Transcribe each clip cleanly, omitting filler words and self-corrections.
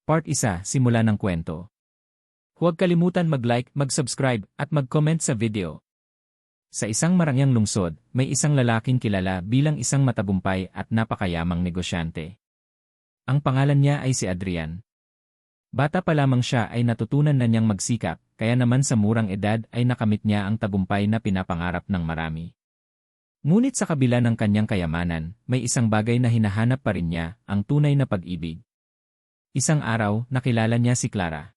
Part 1, Simula ng kwento. Huwag kalimutan mag-like, mag-subscribe, at mag-comment sa video. Sa isang marangyang lungsod, may isang lalaking kilala bilang isang matagumpay at napakayamang negosyante. Ang pangalan niya ay si Adrian. Bata pa lamang siya ay natutunan na niyang magsikap, kaya naman sa murang edad ay nakamit niya ang tagumpay na pinapangarap ng marami. Ngunit sa kabila ng kanyang kayamanan, may isang bagay na hinahanap pa rin niya, ang tunay na pag-ibig. Isang araw, nakilala niya si Clara.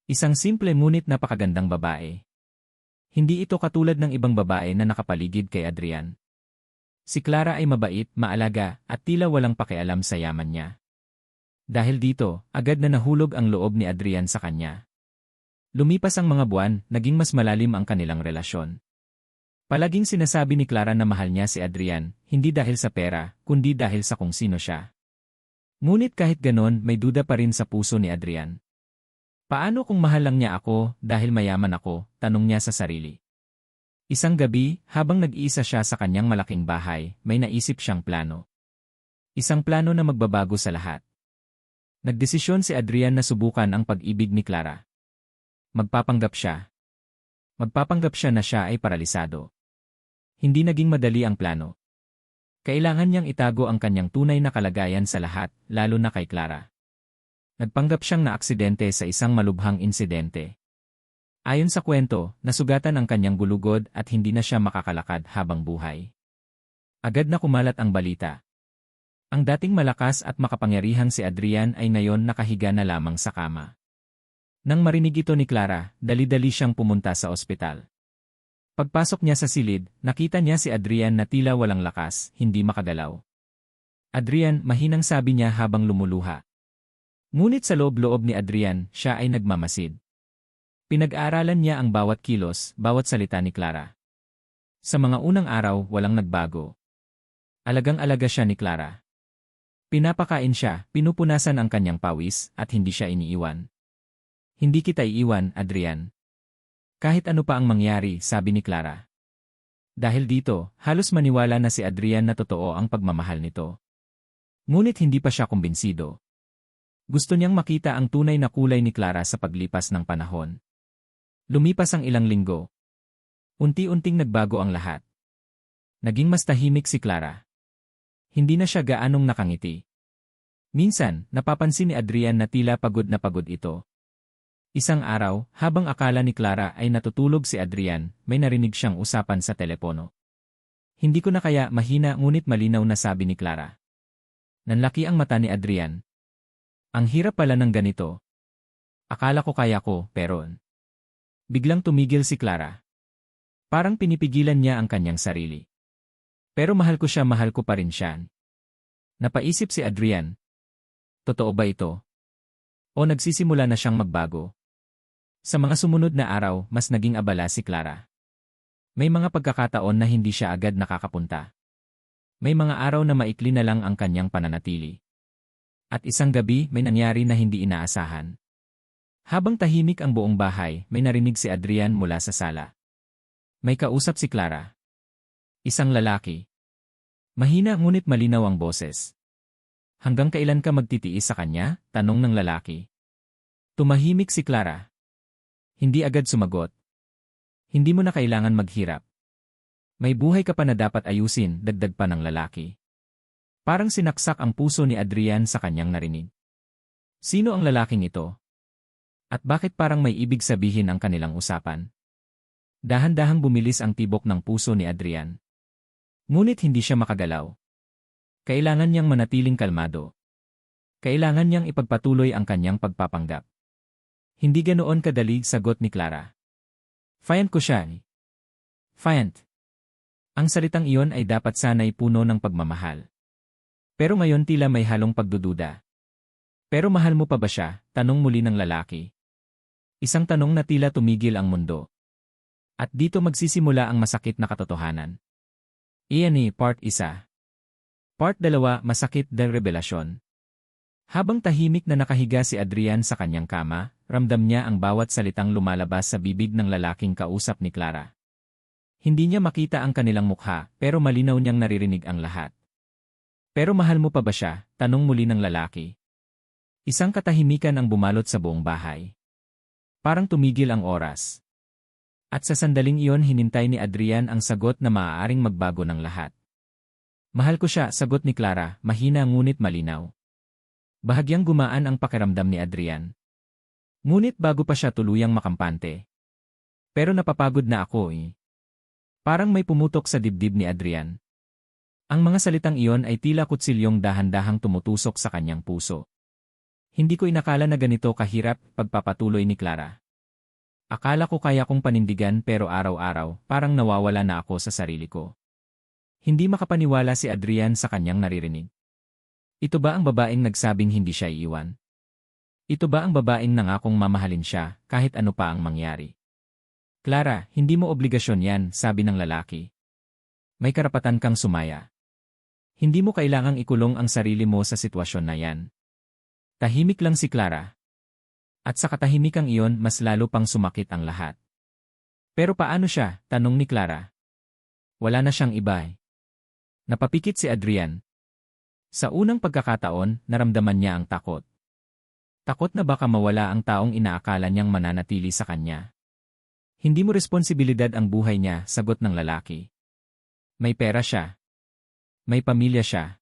Isang simple ngunit napakagandang babae. Hindi ito katulad ng ibang babae na nakapaligid kay Adrian. Si Clara ay mabait, maalaga, at tila walang pakialam sa yaman niya. Dahil dito, agad na nahulog ang loob ni Adrian sa kanya. Lumipas ang mga buwan, naging mas malalim ang kanilang relasyon. Palaging sinasabi ni Clara na mahal niya si Adrian, hindi dahil sa pera, kundi dahil sa kung sino siya. Ngunit kahit ganon, may duda pa rin sa puso ni Adrian. Paano kung mahal lang niya ako dahil mayaman ako, tanong niya sa sarili. Isang gabi, habang nag-iisa siya sa kanyang malaking bahay, may naisip siyang plano. Isang plano na magbabago sa lahat. Nagdesisyon si Adrian na subukan ang pag-ibig ni Clara. Magpapanggap siya. Magpapanggap siya na siya ay paralisado. Hindi naging madali ang plano. Kailangan niyang itago ang kanyang tunay na kalagayan sa lahat, lalo na kay Clara. Nagpanggap siyang naaksidente sa isang malubhang insidente. Ayon sa kwento, nasugatan ang kanyang gulugod at hindi na siya makakalakad habang buhay. Agad na kumalat ang balita. Ang dating malakas at makapangyarihang si Adrian ay ngayon nakahiga na lamang sa kama. Nang marinig ito ni Clara, dali-dali siyang pumunta sa ospital. Pagpasok niya sa silid, nakita niya si Adrian na tila walang lakas, hindi makagalaw. Adrian, mahinang sabi niya habang lumuluha. Ngunit sa loob-loob ni Adrian, siya ay nagmamasid. Pinag-aaralan niya ang bawat kilos, bawat salita ni Clara. Sa mga unang araw, walang nagbago. Alagang-alaga siya ni Clara. Pinapakain siya, pinupunasan ang kanyang pawis, at hindi siya iniiwan. Hindi kita iiwan, Adrian. Kahit ano pa ang mangyari, sabi ni Clara. Dahil dito, halos maniwala na si Adrian na totoo ang pagmamahal nito. Ngunit hindi pa siya kumbinsido. Gusto niyang makita ang tunay na kulay ni Clara sa paglipas ng panahon. Lumipas ang ilang linggo. Unti-unting nagbago ang lahat. Naging mas tahimik si Clara. Hindi na siya gaanong nakangiti. Minsan, napapansin ni Adrian na tila pagod na pagod ito. Isang araw, habang akala ni Clara ay natutulog si Adrian, may narinig siyang usapan sa telepono. Hindi ko na kaya, mahina ngunit malinaw na sabi ni Clara. Nanlaki ang mata ni Adrian. Ang hirap pala ng ganito. Akala ko kaya ko, pero... Biglang tumigil si Clara. Parang pinipigilan niya ang kanyang sarili. Pero mahal ko siya, mahal ko pa rin siya. Napaisip si Adrian. Totoo ba ito? O nagsisimula na siyang magbago? Sa mga sumunod na araw, mas naging abala si Clara. May mga pagkakataon na hindi siya agad nakakapunta. May mga araw na maikli na lang ang kanyang pananatili. At isang gabi, may nangyari na hindi inaasahan. Habang tahimik ang buong bahay, may narinig si Adrian mula sa sala. May kausap si Clara. Isang lalaki. Mahina ngunit malinaw ang boses. Hanggang kailan ka magtitiis sa kanya? Tanong ng lalaki. Tumahimik si Clara. Hindi agad sumagot. Hindi mo na kailangan maghirap. May buhay ka pa na dapat ayusin, dagdag pa ng lalaki. Parang sinaksak ang puso ni Adrian sa kanyang narinig. Sino ang lalaking ito? At bakit parang may ibig sabihin ang kanilang usapan? Dahan-dahang bumilis ang tibok ng puso ni Adrian. Ngunit hindi siya makagalaw. Kailangan niyang manatiling kalmado. Kailangan niyang ipagpatuloy ang kanyang pagpapanggap. Hindi ganoon kadali, sagot ni Clara. Fiant ko siya. Fiant. Ang salitang iyon ay dapat sana'y puno ng pagmamahal. Pero ngayon tila may halong pagdududa. Pero mahal mo pa ba siya? Tanong muli ng lalaki. Isang tanong na tila tumigil ang mundo. At dito magsisimula ang masakit na katotohanan. Iyan Part 1. Part 2, Masakit na revelasyon. Habang tahimik na nakahiga si Adrian sa kanyang kama, ramdam niya ang bawat salitang lumalabas sa bibig ng lalaking kausap ni Clara. Hindi niya makita ang kanilang mukha, pero malinaw niyang naririnig ang lahat. Pero mahal mo pa ba siya? Tanong muli ng lalaki. Isang katahimikan ang bumalot sa buong bahay. Parang tumigil ang oras. At sa sandaling iyon hinintay ni Adrian ang sagot na maaaring magbago ng lahat. Mahal ko siya, sagot ni Clara, mahina ngunit malinaw. Bahagyang gumaan ang pakiramdam ni Adrian. Ngunit bago pa siya tuluyang makampante. Pero napapagod na ako eh. Parang may pumutok sa dibdib ni Adrian. Ang mga salitang iyon ay tila kutsilyong dahan-dahang tumutusok sa kanyang puso. Hindi ko inakala na ganito kahirap, pagpapatuloy ni Clara. Akala ko kaya kong panindigan pero araw-araw parang nawawala na ako sa sarili ko. Hindi makapaniwala si Adrian sa kanyang naririnig. Ito ba ang babaeng nagsabing hindi siya iiwan? Ito ba ang babaeng nangakong mamahalin siya kahit ano pa ang mangyari? Clara, hindi mo obligasyon yan, sabi ng lalaki. May karapatan kang sumaya. Hindi mo kailangang ikulong ang sarili mo sa sitwasyon na yan. Tahimik lang si Clara. At sa katahimikang iyon mas lalo pang sumakit ang lahat. Pero paano siya? Tanong ni Clara. Wala na siyang iba eh. Napapikit si Adrian. Sa unang pagkakataon, naramdaman niya ang takot. Takot na baka mawala ang taong inaakala niyang mananatili sa kanya. Hindi mo responsibilidad ang buhay niya, sagot ng lalaki. May pera siya. May pamilya siya.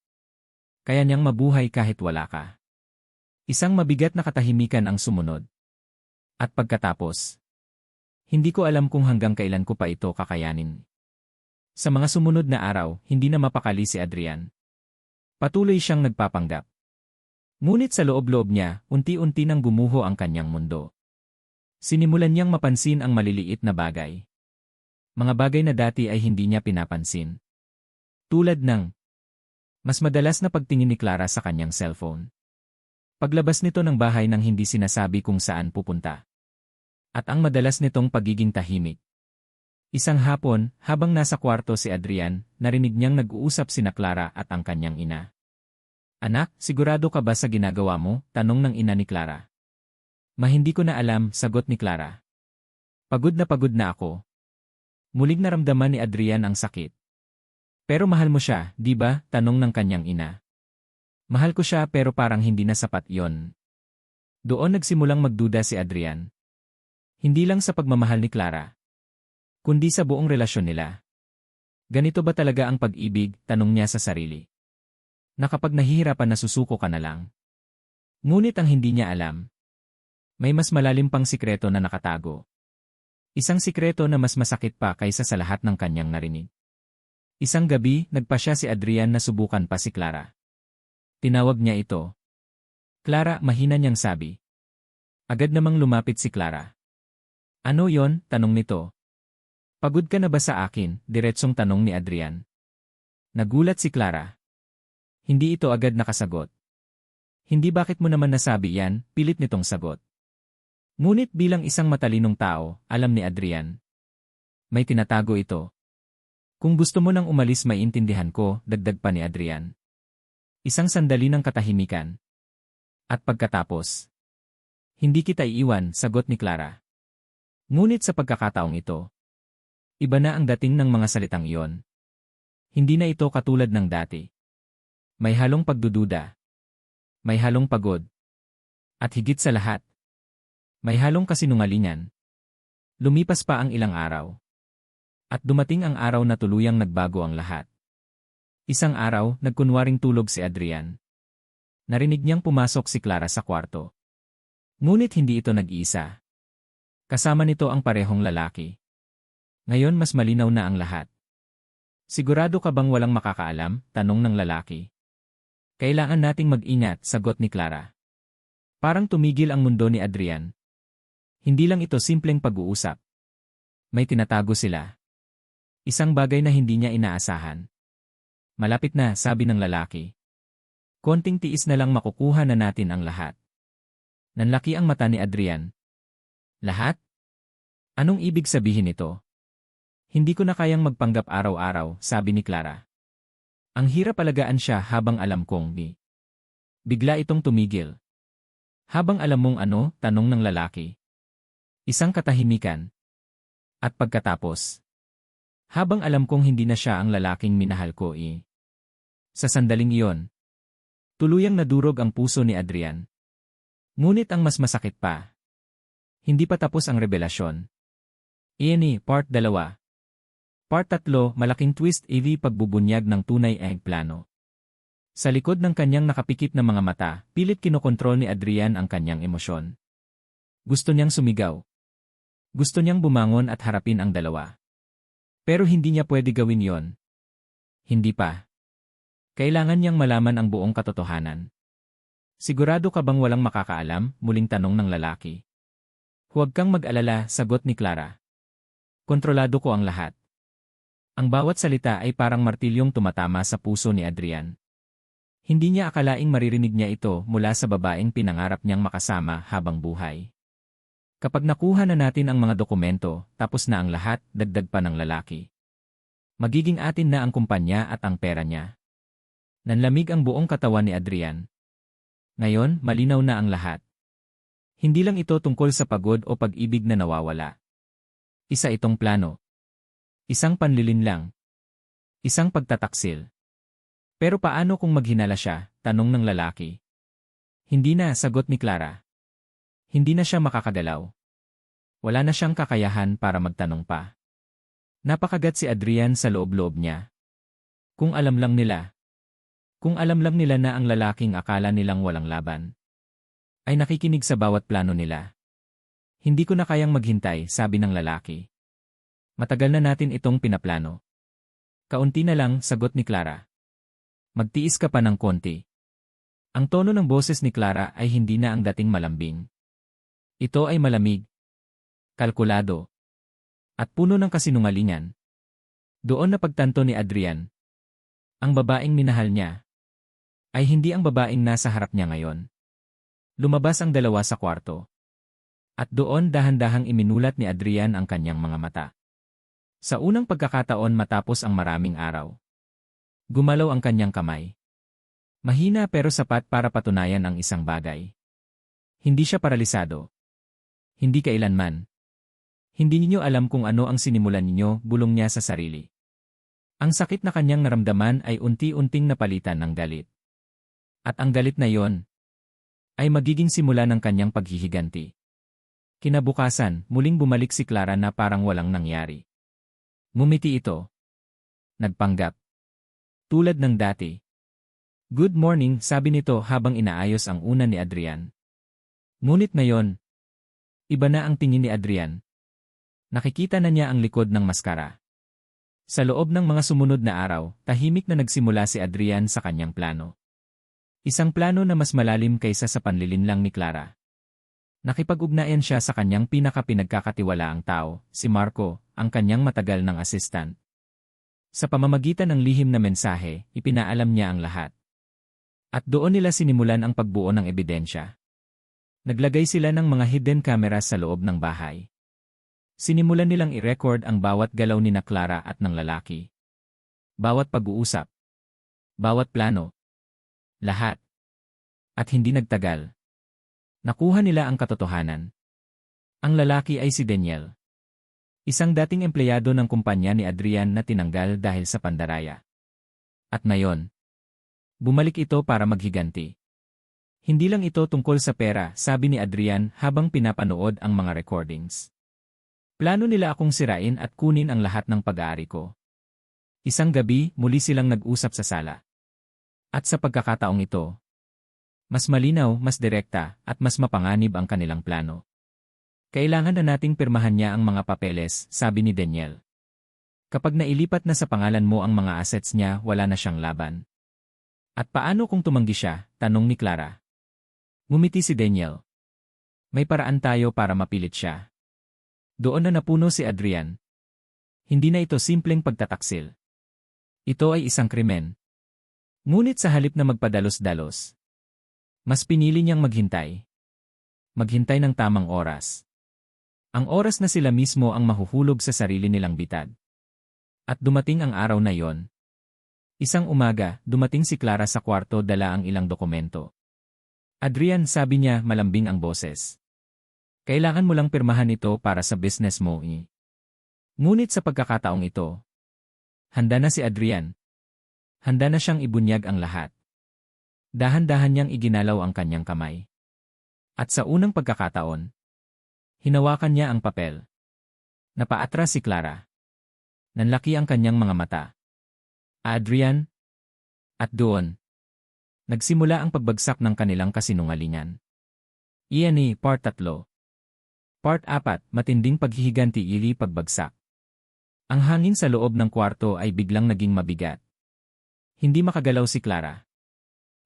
Kaya niyang mabuhay kahit wala ka. Isang mabigat na katahimikan ang sumunod. At pagkatapos, hindi ko alam kung hanggang kailan ko pa ito kakayanin. Sa mga sumunod na araw, hindi na mapakali si Adrian. Patuloy siyang nagpapanggap. Ngunit sa loob-loob niya, unti-unti nang gumuho ang kanyang mundo. Sinimulan niyang mapansin ang maliliit na bagay. Mga bagay na dati ay hindi niya pinapansin. Tulad ng mas madalas na pagtingin ni Clara sa kanyang cellphone. Paglabas nito ng bahay nang hindi sinasabi kung saan pupunta. At ang madalas nitong pagiging tahimik. Isang hapon, habang nasa kwarto si Adrian, narinig niyang nag-uusap sina Clara at ang kanyang ina. Anak, sigurado ka ba sa ginagawa mo? Tanong ng ina ni Clara. Hindi ko na alam, sagot ni Clara. Pagod na ako. Muling naramdaman ni Adrian ang sakit. Pero mahal mo siya, di ba? Tanong ng kanyang ina. Mahal ko siya pero parang hindi na sapat yon. Doon nagsimulang magduda si Adrian. Hindi lang sa pagmamahal ni Clara, kundi sa buong relasyon nila. Ganito ba talaga ang pag-ibig? Tanong niya sa sarili. Na kapag nahihirapan nasusuko ka na lang. Ngunit ang hindi niya alam, may mas malalim pang sikreto na nakatago. Isang sikreto na mas masakit pa kaysa sa lahat ng kanyang narinig. Isang gabi, nagpasya si Adrian na subukan pa si Clara. Tinawag niya ito. Clara, mahina niyang sabi. Agad namang lumapit si Clara. Ano yon? Tanong nito. Pagod ka na ba sa akin? Diretsong tanong ni Adrian. Nagulat si Clara. Hindi ito agad nakasagot. Hindi, bakit mo naman nasabi yan? Pilit nitong sagot. Ngunit bilang isang matalinong tao, alam ni Adrian. May tinatago ito. Kung gusto mo nang umalis maiintindihan ko, dagdag pa ni Adrian. Isang sandali ng katahimikan. At pagkatapos, hindi kita iiwan, sagot ni Clara. Ngunit sa pagkakataong ito, iba na ang dating ng mga salitang iyon. Hindi na ito katulad ng dati. May halong pagdududa. May halong pagod. At higit sa lahat, may halong kasinungalingan. Lumipas pa ang ilang araw. At dumating ang araw na tuluyang nagbago ang lahat. Isang araw, nagkunwaring tulog si Adrian. Narinig niyang pumasok si Clara sa kwarto. Ngunit hindi ito nag-iisa. Kasama nito ang parehong lalaki. Ngayon mas malinaw na ang lahat. Sigurado ka bang walang makakaalam? Tanong ng lalaki. Kailangan nating mag-ingat, sagot ni Clara. Parang tumigil ang mundo ni Adrian. Hindi lang ito simpleng pag-uusap. May tinatago sila. Isang bagay na hindi niya inaasahan. Malapit na, sabi ng lalaki. Konting tiis na lang makukuha na natin ang lahat. Nanlaki ang mata ni Adrian. Lahat? Anong ibig sabihin nito? Hindi ko na kayang magpanggap araw-araw, sabi ni Clara. Ang hirap alagaan siya habang alam kong di. Bigla itong tumigil. Habang alam mong ano? Tanong ng lalaki. Isang katahimikan. At pagkatapos, habang alam kong hindi na siya ang lalaking minahal ko Sa sandaling iyon, tuluyang nadurog ang puso ni Adrian. Ngunit ang mas masakit pa. Hindi pa tapos ang revelasyon. Iyan Part 2. Part 3, malaking twist pagbubunyag ng tunay plano. Sa likod ng kanyang nakapikit na mga mata, pilit kinokontrol ni Adrian ang kanyang emosyon. Gusto niyang sumigaw. Gusto niyang bumangon at harapin ang dalawa. Pero hindi niya pwede gawin yon. Hindi pa. Kailangan niyang malaman ang buong katotohanan. Sigurado ka bang walang makakaalam? Muling tanong ng lalaki. Huwag kang mag-alala, sagot ni Clara. Kontrolado ko ang lahat. Ang bawat salita ay parang martilyong tumatama sa puso ni Adrian. Hindi niya akalaing maririnig niya ito mula sa babaeng pinangarap niyang makasama habang buhay. Kapag nakuha na natin ang mga dokumento, tapos na ang lahat, dagdag pa ng lalaki. Magiging atin na ang kumpanya at ang pera niya. Nanlamig ang buong katawan ni Adrian. Ngayon, malinaw na ang lahat. Hindi lang ito tungkol sa pagod o pag-ibig na nawawala. Isa itong plano. Isang panlilinlang. Isang pagtataksil. Pero paano kung maghinala siya? Tanong ng lalaki. Hindi na, sagot ni Clara. Hindi na siya makakagalaw. Wala na siyang kakayahan para magtanong pa. Napakagat si Adrian sa loob-loob niya. Kung alam lang nila. Kung alam lang nila na ang lalaking akala nilang walang laban ay nakikinig sa bawat plano nila. Hindi ko na kayang maghintay, sabi ng lalaki. Matagal na natin itong pinaplano. Kaunti na lang, sagot ni Clara. Magtiis ka pa ng konti. Ang tono ng boses ni Clara ay hindi na ang dating malambing. Ito ay malamig, kalkulado, at puno ng kasinungalingan. Doon na pagtanto ni Adrian. Ang babaeng minahal niya ay hindi ang babaeng nasa harap niya ngayon. Lumabas ang dalawa sa kwarto. At doon dahan-dahang iminulat ni Adrian ang kanyang mga mata. Sa unang pagkakataon matapos ang maraming araw. Gumalaw ang kanyang kamay. Mahina pero sapat para patunayan ang isang bagay. Hindi siya paralisado. Hindi kailanman. Hindi ninyo alam kung ano ang sinimulan ninyo, bulong niya sa sarili. Ang sakit na kanyang naramdaman ay unti-unting napalitan ng galit. At ang galit na yon ay magiging simula ng kanyang paghihiganti. Kinabukasan, muling bumalik si Clara na parang walang nangyari. Ngumiti ito. Nagpanggap. Tulad ng dati. Good morning, sabi nito habang inaayos ang una ni Adrian. Ngunit ngayon, iba na ang tingin ni Adrian. Nakikita na niya ang likod ng maskara. Sa loob ng mga sumunod na araw, tahimik na nagsimula si Adrian sa kanyang plano. Isang plano na mas malalim kaysa sa panlilinlang ni Clara. Nakipag-ugnayan siya sa kanyang pinaka-pinagkakatiwalaang tao, si Marco, ang kanyang matagal ng assistant. Sa pamamagitan ng lihim na mensahe, ipinaalam niya ang lahat. At doon nila sinimulan ang pagbuo ng ebidensya. Naglagay sila ng mga hidden cameras sa loob ng bahay. Sinimulan nilang i-record ang bawat galaw ni na Clara at ng lalaki. Bawat pag-uusap. Bawat plano. Lahat. At hindi nagtagal. Nakuha nila ang katotohanan. Ang lalaki ay si Daniel. Isang dating empleyado ng kumpanya ni Adrian na tinanggal dahil sa pandaraya. At ngayon, bumalik ito para maghiganti. Hindi lang ito tungkol sa pera, sabi ni Adrian habang pinapanood ang mga recordings. Plano nila akong sirain at kunin ang lahat ng pag-aari ko. Isang gabi, muli silang nag-usap sa sala. At sa pagkakataong ito, mas malinaw, mas direkta, at mas mapanganib ang kanilang plano. Kailangan na nating pirmahan niya ang mga papeles, sabi ni Daniel. Kapag nailipat na sa pangalan mo ang mga assets niya, wala na siyang laban. At paano kung tumanggi siya? Tanong ni Clara. Ngumiti si Daniel. May paraan tayo para mapilit siya. Doon na napuno si Adrian. Hindi na ito simpleng pagtataksil. Ito ay isang krimen. Ngunit sa halip na magpadalos-dalos, mas pinili niyang maghintay. Maghintay ng tamang oras. Ang oras na sila mismo ang mahuhulog sa sarili nilang bitad. At dumating ang araw na yon. Isang umaga, dumating si Clara sa kwarto dala ang ilang dokumento. Adrian, sabi niya, malambing ang boses. Kailangan mo lang pirmahan ito para sa business mo. Ngunit sa pagkakataong ito, handa na si Adrian. Handa na siyang ibunyag ang lahat. Dahan-dahan niyang iginalaw ang kanyang kamay. At sa unang pagkakataon, hinawakan niya ang papel. Napaatras si Clara. Nanlaki ang kanyang mga mata. Adrian? At doon, nagsimula ang pagbagsak ng kanilang kasinungalingan. Iyan Part 3. Part 4, Matinding paghihiganti-ili pagbagsak. Ang hangin sa loob ng kwarto ay biglang naging mabigat. Hindi makagalaw si Clara.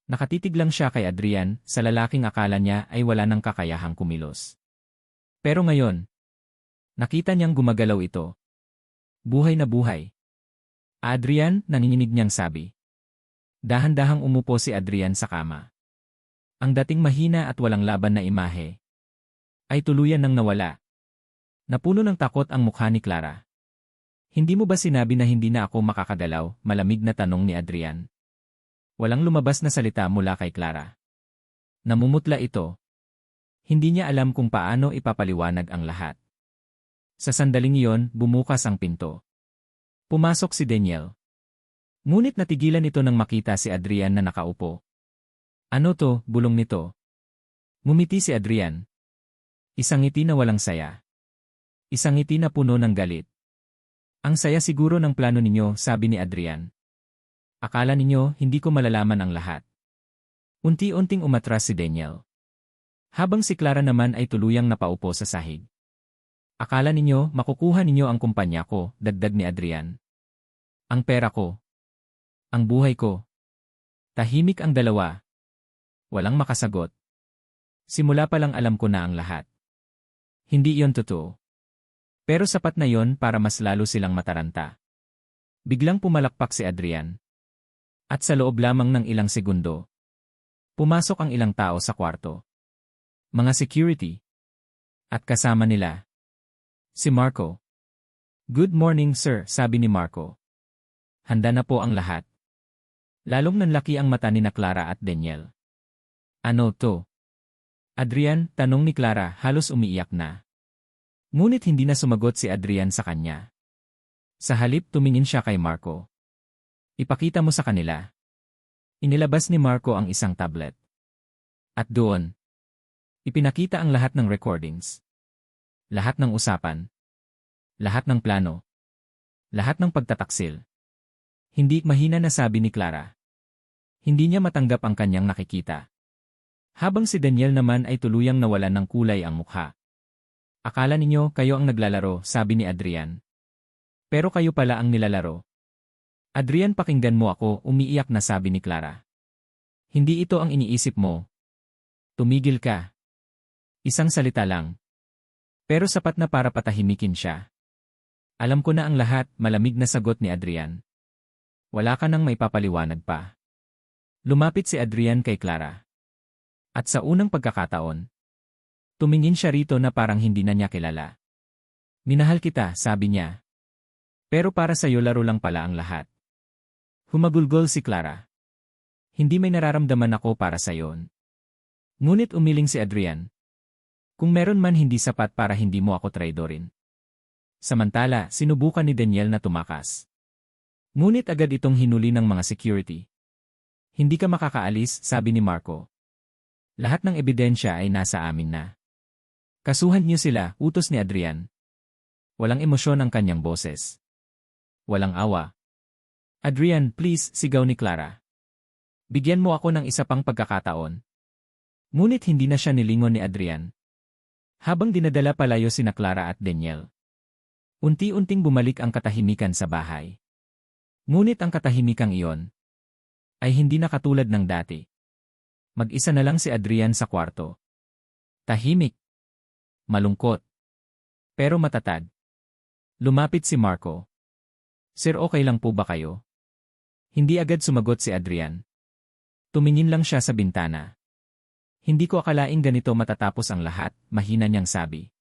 Nakatitig lang siya kay Adrian, sa lalaking akala niya ay wala nang kakayahang kumilos. Pero ngayon, nakita niyang gumagalaw ito. Buhay na buhay. Adrian, nanginginig niyang sabi. Dahan-dahang umupo si Adrian sa kama. Ang dating mahina at walang laban na imahe ay tuluyan nang nawala. Napuno ng takot ang mukha ni Clara. Hindi mo ba sinabi na hindi na ako makakagalaw? Malamig na tanong ni Adrian. Walang lumabas na salita mula kay Clara. Namumutla ito. Hindi niya alam kung paano ipapaliwanag ang lahat. Sa sandaling iyon, bumukas ang pinto. Pumasok si Daniel. Ngunit natigilan ito nang makita si Adrian na nakaupo. Ano to, bulong nito? Ngumiti si Adrian. Isang ngiti na walang saya. Isang ngiti na puno ng galit. Ang saya siguro ng plano ninyo, sabi ni Adrian. Akala ninyo, hindi ko malalaman ang lahat. Unti-unting umatras si Daniel. Habang si Clara naman ay tuluyang napaupo sa sahig. Akala ninyo, makukuha ninyo ang kumpanya ko, dagdag ni Adrian. Ang pera ko. Ang buhay ko. Tahimik ang dalawa. Walang makasagot. Simula pa lang alam ko na ang lahat. Hindi iyon totoo. Pero sapat na yon para mas lalo silang mataranta. Biglang pumalakpak si Adrian. At sa loob lamang ng ilang segundo, pumasok ang ilang tao sa kwarto. Mga security. At kasama nila si Marco. Good morning sir, sabi ni Marco. Handa na po ang lahat. Lalong nanlaki ang mata ni Clara at Daniel. Ano to? Adrian, tanong ni Clara, halos umiiyak na. Ngunit hindi na sumagot si Adrian sa kanya. Sa halip tumingin siya kay Marco. Ipakita mo sa kanila. Inilabas ni Marco ang isang tablet. At doon, ipinakita ang lahat ng recordings. Lahat ng usapan. Lahat ng plano. Lahat ng pagtataksil. Hindi mahina na sabi ni Clara. Hindi niya matanggap ang kanyang nakikita. Habang si Daniel naman ay tuluyang nawalan ng kulay ang mukha. Akala ninyo kayo ang naglalaro, sabi ni Adrian. Pero kayo pala ang nilalaro. Adrian, pakinggan mo ako, umiiyak na sabi ni Clara. Hindi ito ang iniisip mo. Tumigil ka. Isang salita lang. Pero sapat na para patahimikin siya. Alam ko na ang lahat, malamig na sagot ni Adrian. Wala ka nang maipapaliwanag pa. Lumapit si Adrian kay Clara. At sa unang pagkakataon, tumingin siya rito na parang hindi na niya kilala. Minahal kita, sabi niya. Pero para sa'yo laro lang pala ang lahat. Humagulgol si Clara. Hindi may nararamdaman ako para sa'yon. Ngunit umiling si Adrian. Kung meron man hindi sapat para hindi mo ako traidorin. Samantala, sinubukan ni Daniel na tumakas. Ngunit agad itong hinuli ng mga security. Hindi ka makakaalis, sabi ni Marco. Lahat ng ebidensya ay nasa amin na. Kasuhan niyo sila, utos ni Adrian. Walang emosyon ang kanyang boses. Walang awa. Adrian, please, sigaw ni Clara. Bigyan mo ako ng isa pang pagkakataon. Ngunit hindi na siya nilingon ni Adrian. Habang dinadala palayo sina Clara at Daniel. Unti-unting bumalik ang katahimikan sa bahay. Ngunit ang katahimikang iyon ay hindi na katulad ng dati. Mag-isa na lang si Adrian sa kwarto. Tahimik. Malungkot. Pero matatag. Lumapit si Marco. Sir, okay lang po ba kayo? Hindi agad sumagot si Adrian. Tumingin lang siya sa bintana. Hindi ko akalaing ganito matatapos ang lahat, mahina niyang sabi.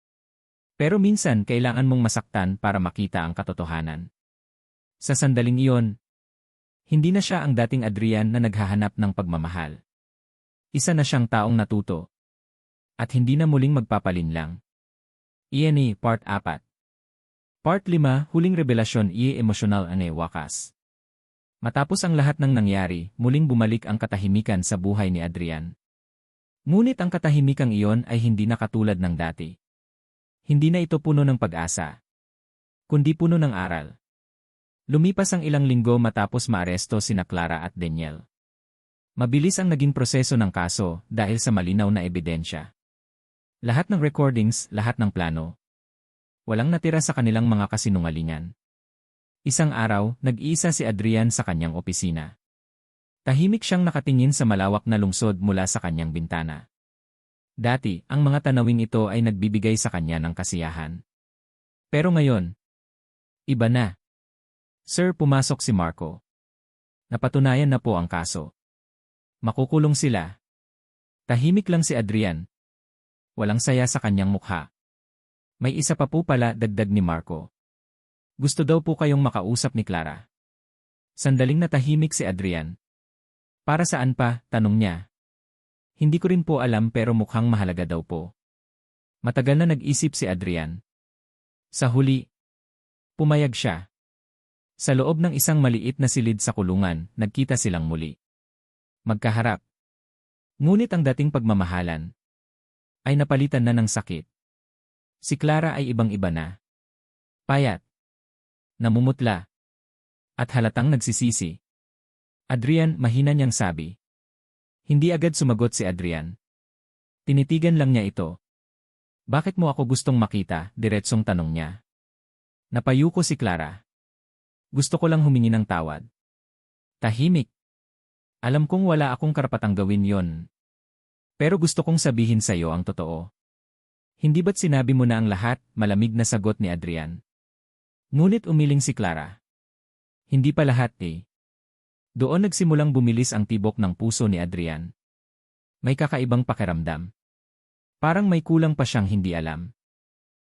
Pero minsan kailangan mong masaktan para makita ang katotohanan. Sa sandaling iyon, hindi na siya ang dating Adrian na naghahanap ng pagmamahal. Isa na siyang taong natuto. At hindi na muling magpapalinlang. Iyan Part 4. Part 5, Huling Revelasyon emosyonal wakas. Matapos ang lahat ng nangyari, muling bumalik ang katahimikan sa buhay ni Adrian. Ngunit ang katahimikang iyon ay hindi na katulad ng dati. Hindi na ito puno ng pag-asa, kundi puno ng aral. Lumipas ang ilang linggo matapos maaresto sina Clara at Daniel. Mabilis ang naging proseso ng kaso dahil sa malinaw na ebidensya. Lahat ng recordings, lahat ng plano. Walang natira sa kanilang mga kasinungalingan. Isang araw, nag-iisa si Adrian sa kanyang opisina. Tahimik siyang nakatingin sa malawak na lungsod mula sa kanyang bintana. Dati, ang mga tanawing ito ay nagbibigay sa kanya ng kasiyahan. Pero ngayon, iba na. Sir, pumasok si Marco. Napatunayan na po ang kaso. Makukulong sila. Tahimik lang si Adrian. Walang saya sa kanyang mukha. May isa pa po pala, dagdag ni Marco. Gusto daw po kayong makausap ni Clara. Sandaling natahimik si Adrian. Para saan pa, tanong niya. Hindi ko rin po alam pero mukhang mahalaga daw po. Matagal na nag-isip si Adrian. Sa huli, pumayag siya. Sa loob ng isang maliit na silid sa kulungan, nagkita silang muli. Magkaharap. Ngunit ang dating pagmamahalan ay napalitan na ng sakit. Si Clara ay ibang-iba na. Payat. Namumutla. At halatang nagsisisi. Adrian, mahina niyang sabi. Hindi agad sumagot si Adrian. Tinitigan lang niya ito. Bakit mo ako gustong makita? Diretsong tanong niya. Napayuko si Clara. Gusto ko lang humingi ng tawad. Tahimik. Alam kong wala akong karapatang gawin yon. Pero gusto kong sabihin sa iyo ang totoo. Hindi ba't sinabi mo na ang lahat? Malamig na sagot ni Adrian. Ngunit umiling si Clara. Hindi pa lahat eh. Doon nagsimulang bumilis ang tibok ng puso ni Adrian. May kakaibang pakiramdam. Parang may kulang pa siyang hindi alam.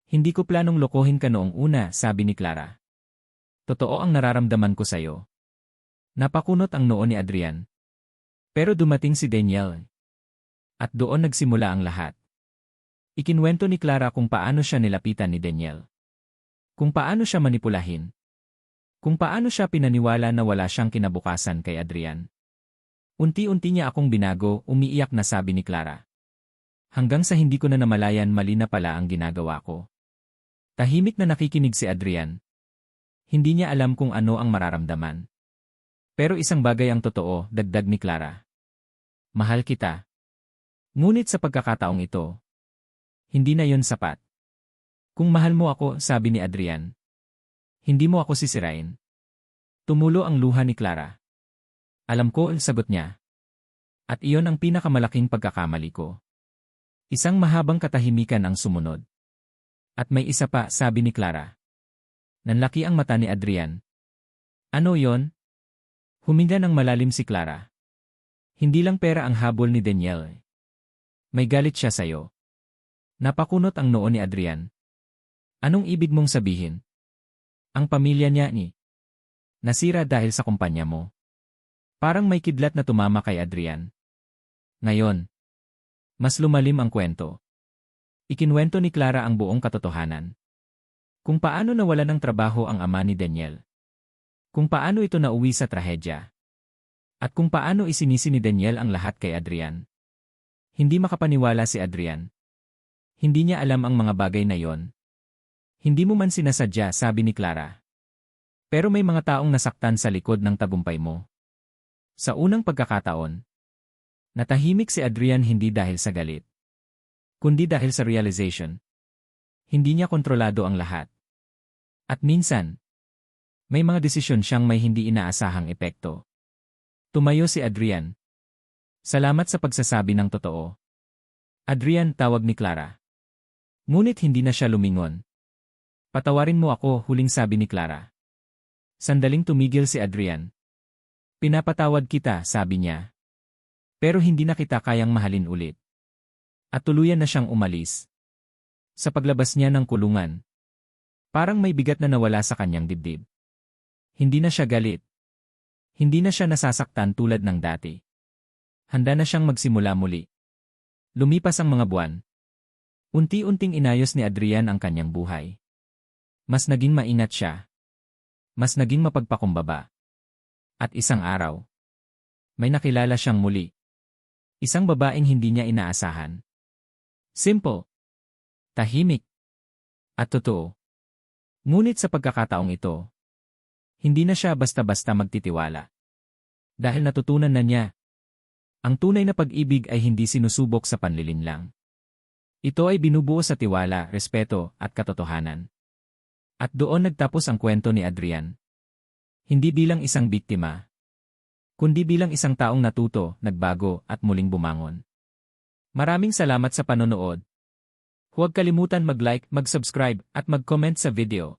Hindi ko planong lokohin ka noong una, sabi ni Clara. Totoo ang nararamdaman ko sa'yo. Napakunot ang noo ni Adrian. Pero dumating si Daniel. At doon nagsimula ang lahat. Ikinwento ni Clara kung paano siya nilapitan ni Daniel. Kung paano siya manipulahin. Kung paano siya pinaniwala na wala siyang kinabukasan kay Adrian. Unti-unti niya akong binago, umiiyak na sabi ni Clara. Hanggang sa hindi ko na namalayan mali na pala ang ginagawa ko. Tahimik na nakikinig si Adrian. Hindi niya alam kung ano ang mararamdaman. Pero isang bagay ang totoo, dagdag ni Clara. Mahal kita. Ngunit sa pagkakataong ito, hindi na yon sapat. Kung mahal mo ako, sabi ni Adrian, hindi mo ako sisirain. Tumulo ang luha ni Clara. Alam ko, sagot niya. At iyon ang pinakamalaking pagkakamali ko. Isang mahabang katahimikan ang sumunod. At may isa pa, sabi ni Clara. Nanlaki ang mata ni Adrian. Ano yon? Huminga ng malalim si Clara. Hindi lang pera ang habol ni Daniel. May galit siya sa'yo. Napakunot ang noo ni Adrian. Anong ibig mong sabihin? Ang pamilya niya ni nasira dahil sa kumpanya mo. Parang may kidlat na tumama kay Adrian. Ngayon, mas lumalim ang kwento. Ikinwento ni Clara ang buong katotohanan. Kung paano nawala ng trabaho ang ama ni Daniel. Kung paano ito nauwi sa trahedya. At kung paano isinisi ni Daniel ang lahat kay Adrian. Hindi makapaniwala si Adrian. Hindi niya alam ang mga bagay na yon. Hindi mo man sinasadya, sabi ni Clara. Pero may mga taong nasaktan sa likod ng tagumpay mo. Sa unang pagkakataon, natahimik si Adrian hindi dahil sa galit, kundi dahil sa realization. Hindi niya kontrolado ang lahat. At minsan, may mga desisyon siyang may hindi inaasahang epekto. Tumayo si Adrian. Salamat sa pagsasabi ng totoo. Adrian, tawag ni Clara. Ngunit hindi na siya lumingon. Patawarin mo ako, huling sabi ni Clara. Sandaling tumigil si Adrian. Pinapatawad kita, sabi niya. Pero hindi na kita kayang mahalin ulit. At tuluyan na siyang umalis. Sa paglabas niya ng kulungan, parang may bigat na nawala sa kanyang dibdib. Hindi na siya galit. Hindi na siya nasasaktan tulad ng dati. Handa na siyang magsimula muli. Lumipas ang mga buwan. Unti-unting inayos ni Adrian ang kanyang buhay. Mas naging maingat siya. Mas naging mapagpakumbaba. At isang araw, may nakilala siyang muli. Isang babaeng hindi niya inaasahan. Simple, tahimik, at totoo. Ngunit sa pagkakataong ito, hindi na siya basta-basta magtitiwala. Dahil natutunan na niya, ang tunay na pag-ibig ay hindi sinusubok sa panlilinlang. Ito ay binubuo sa tiwala, respeto, at katotohanan. At doon nagtapos ang kwento ni Adrian. Hindi bilang isang biktima, kundi bilang isang taong natuto, nagbago, at muling bumangon. Maraming salamat sa panonood. Huwag kalimutan mag-like, mag-subscribe, at mag-comment sa video.